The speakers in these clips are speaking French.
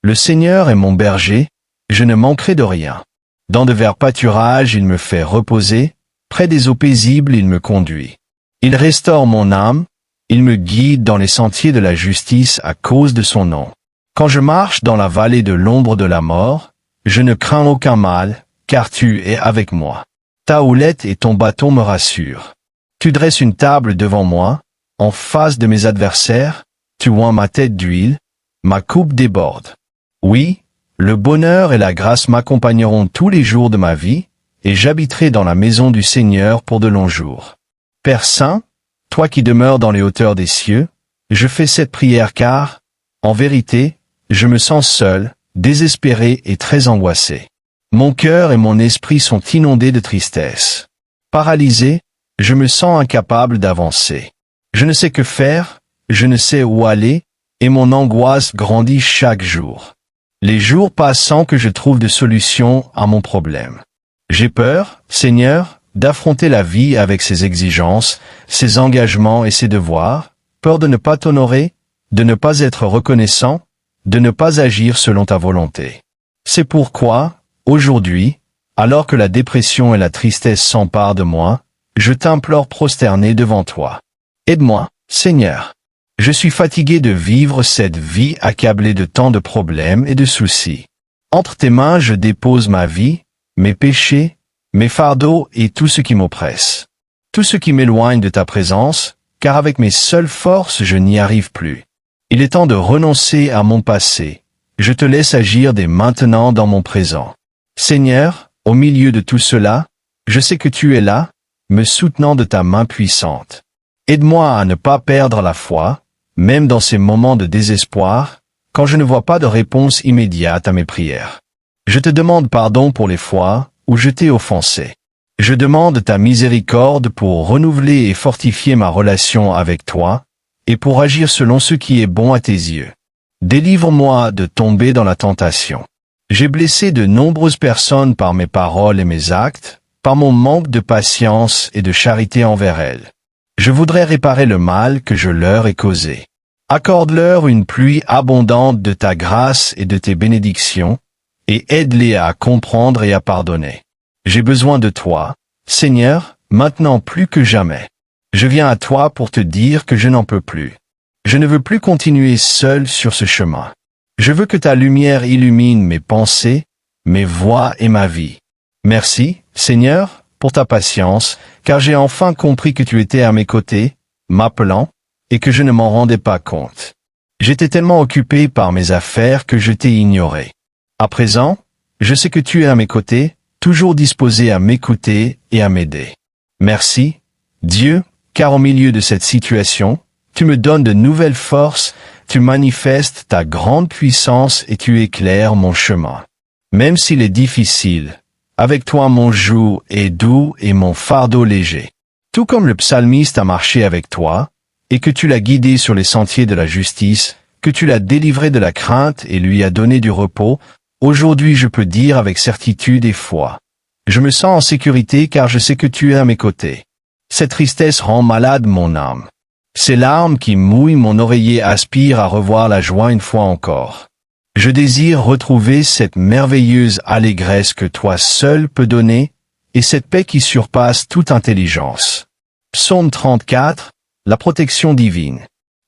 Le Seigneur est mon berger, je ne manquerai de rien. Dans de verts pâturages, il me fait reposer, près des eaux paisibles, il me conduit. Il restaure mon âme, il me guide dans les sentiers de la justice à cause de son nom. Quand je marche dans la vallée de l'ombre de la mort, je ne crains aucun mal, car tu es avec moi. Ta houlette et ton bâton me rassurent. Tu dresses une table devant moi, en face de mes adversaires, tu oins ma tête d'huile, ma coupe déborde. Oui, le bonheur et la grâce m'accompagneront tous les jours de ma vie, et j'habiterai dans la maison du Seigneur pour de longs jours. Père Saint, toi qui demeures dans les hauteurs des cieux, je fais cette prière car, en vérité, je me sens seul, désespéré et très angoissé. Mon cœur et mon esprit sont inondés de tristesse. Paralysé, je me sens incapable d'avancer. Je ne sais que faire, je ne sais où aller, et mon angoisse grandit chaque jour. Les jours passent sans que je trouve de solution à mon problème. J'ai peur, Seigneur, d'affronter la vie avec ses exigences, ses engagements et ses devoirs, peur de ne pas t'honorer, de ne pas être reconnaissant, de ne pas agir selon ta volonté. C'est pourquoi, aujourd'hui, alors que la dépression et la tristesse s'emparent de moi, je t'implore prosterné devant toi. Aide-moi, Seigneur. Je suis fatigué de vivre cette vie accablée de tant de problèmes et de soucis. Entre tes mains je dépose ma vie, mes péchés, mes fardeaux et tout ce qui m'oppresse. Tout ce qui m'éloigne de ta présence, car avec mes seules forces je n'y arrive plus. Il est temps de renoncer à mon passé. Je te laisse agir dès maintenant dans mon présent. Seigneur, au milieu de tout cela, je sais que tu es là, me soutenant de ta main puissante. Aide-moi à ne pas perdre la foi, même dans ces moments de désespoir, quand je ne vois pas de réponse immédiate à mes prières. Je te demande pardon pour les fois où je t'ai offensé. Je demande ta miséricorde pour renouveler et fortifier ma relation avec toi, et pour agir selon ce qui est bon à tes yeux. Délivre-moi de tomber dans la tentation. J'ai blessé de nombreuses personnes par mes paroles et mes actes, par mon manque de patience et de charité envers elles. Je voudrais réparer le mal que je leur ai causé. Accorde-leur une pluie abondante de ta grâce et de tes bénédictions, et aide-les à comprendre et à pardonner. J'ai besoin de toi, Seigneur, maintenant plus que jamais. Je viens à toi pour te dire que je n'en peux plus. Je ne veux plus continuer seul sur ce chemin. Je veux que ta lumière illumine mes pensées, mes voies et ma vie. Merci, Seigneur, pour ta patience, car j'ai enfin compris que tu étais à mes côtés, m'appelant, et que je ne m'en rendais pas compte. J'étais tellement occupé par mes affaires que je t'ai ignoré. À présent, je sais que tu es à mes côtés, toujours disposé à m'écouter et à m'aider. Merci, Dieu, car au milieu de cette situation, tu me donnes de nouvelles forces, tu manifestes ta grande puissance et tu éclaires mon chemin. Même s'il est difficile, avec toi mon joug est doux et mon fardeau léger. Tout comme le psalmiste a marché avec toi, et que tu l'as guidé sur les sentiers de la justice, que tu l'as délivré de la crainte et lui as donné du repos, aujourd'hui je peux dire avec certitude et foi. Je me sens en sécurité car je sais que tu es à mes côtés. Cette tristesse rend malade mon âme. Ces larmes qui mouillent mon oreiller aspirent à revoir la joie une fois encore. Je désire retrouver cette merveilleuse allégresse que toi seul peux donner, et cette paix qui surpasse toute intelligence. Psaume 34, la protection divine.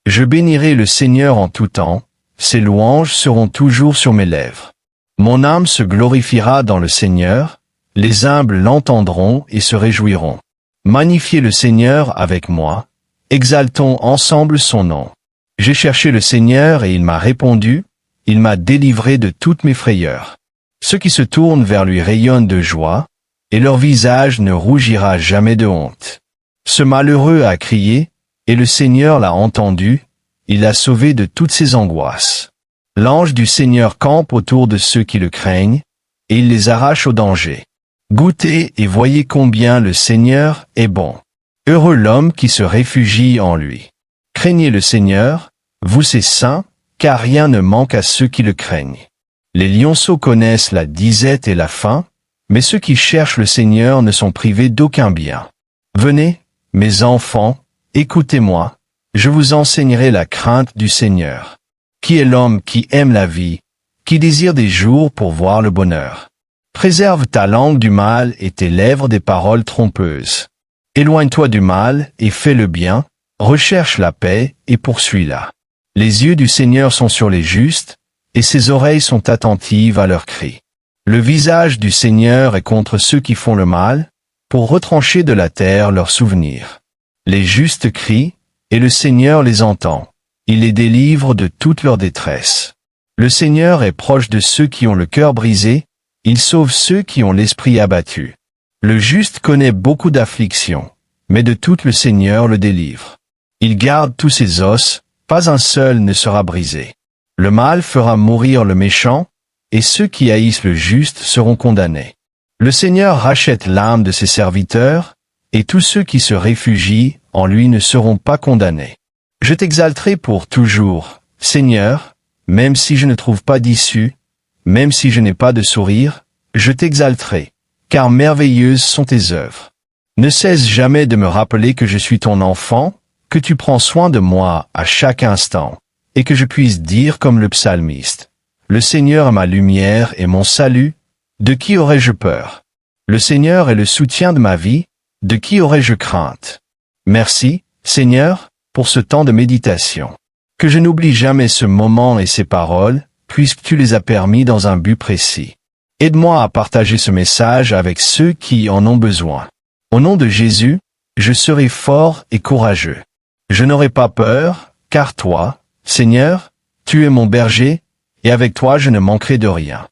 Je bénirai le Seigneur en tout temps, ses louanges seront toujours sur mes lèvres. Mon âme se glorifiera dans le Seigneur, les humbles l'entendront et se réjouiront. Magnifiez le Seigneur avec moi, exaltons ensemble son nom. J'ai cherché le Seigneur et il m'a répondu, il m'a délivré de toutes mes frayeurs. Ceux qui se tournent vers lui rayonnent de joie, et leur visage ne rougira jamais de honte. Ce malheureux a crié, et le Seigneur l'a entendu, il l'a sauvé de toutes ses angoisses. L'ange du Seigneur campe autour de ceux qui le craignent, et il les arrache au danger. Goûtez et voyez combien le Seigneur est bon. Heureux l'homme qui se réfugie en lui. Craignez le Seigneur, vous ses saints, car rien ne manque à ceux qui le craignent. Les lionceaux connaissent la disette et la faim, mais ceux qui cherchent le Seigneur ne sont privés d'aucun bien. Venez, mes enfants, écoutez-moi, je vous enseignerai la crainte du Seigneur. Qui est l'homme qui aime la vie, qui désire des jours pour voir le bonheur. Préserve ta langue du mal et tes lèvres des paroles trompeuses. Éloigne-toi du mal et fais le bien, recherche la paix et poursuis-la. Les yeux du Seigneur sont sur les justes, et ses oreilles sont attentives à leurs cris. Le visage du Seigneur est contre ceux qui font le mal, pour retrancher de la terre leurs souvenirs. Les justes crient, et le Seigneur les entend. Il les délivre de toute leur détresse. Le Seigneur est proche de ceux qui ont le cœur brisé, il sauve ceux qui ont l'esprit abattu. Le juste connaît beaucoup d'afflictions, mais de toutes le Seigneur le délivre. Il garde tous ses os, pas un seul ne sera brisé. Le mal fera mourir le méchant, et ceux qui haïssent le juste seront condamnés. Le Seigneur rachète l'âme de ses serviteurs, et tous ceux qui se réfugient en lui ne seront pas condamnés. Je t'exalterai pour toujours, Seigneur, même si je ne trouve pas d'issue, même si je n'ai pas de sourire, je t'exalterai, car merveilleuses sont tes œuvres. Ne cesse jamais de me rappeler que je suis ton enfant, que tu prends soin de moi à chaque instant, et que je puisse dire comme le psalmiste, « Le Seigneur est ma lumière et mon salut, de qui aurais-je peur? Le Seigneur est le soutien de ma vie, de qui aurais-je crainte? » Merci, Seigneur, pour ce temps de méditation. Que je n'oublie jamais ce moment et ces paroles, puisque tu les as permis dans un but précis. Aide-moi à partager ce message avec ceux qui en ont besoin. Au nom de Jésus, je serai fort et courageux. Je n'aurai pas peur, car toi, Seigneur, tu es mon berger, et avec toi je ne manquerai de rien.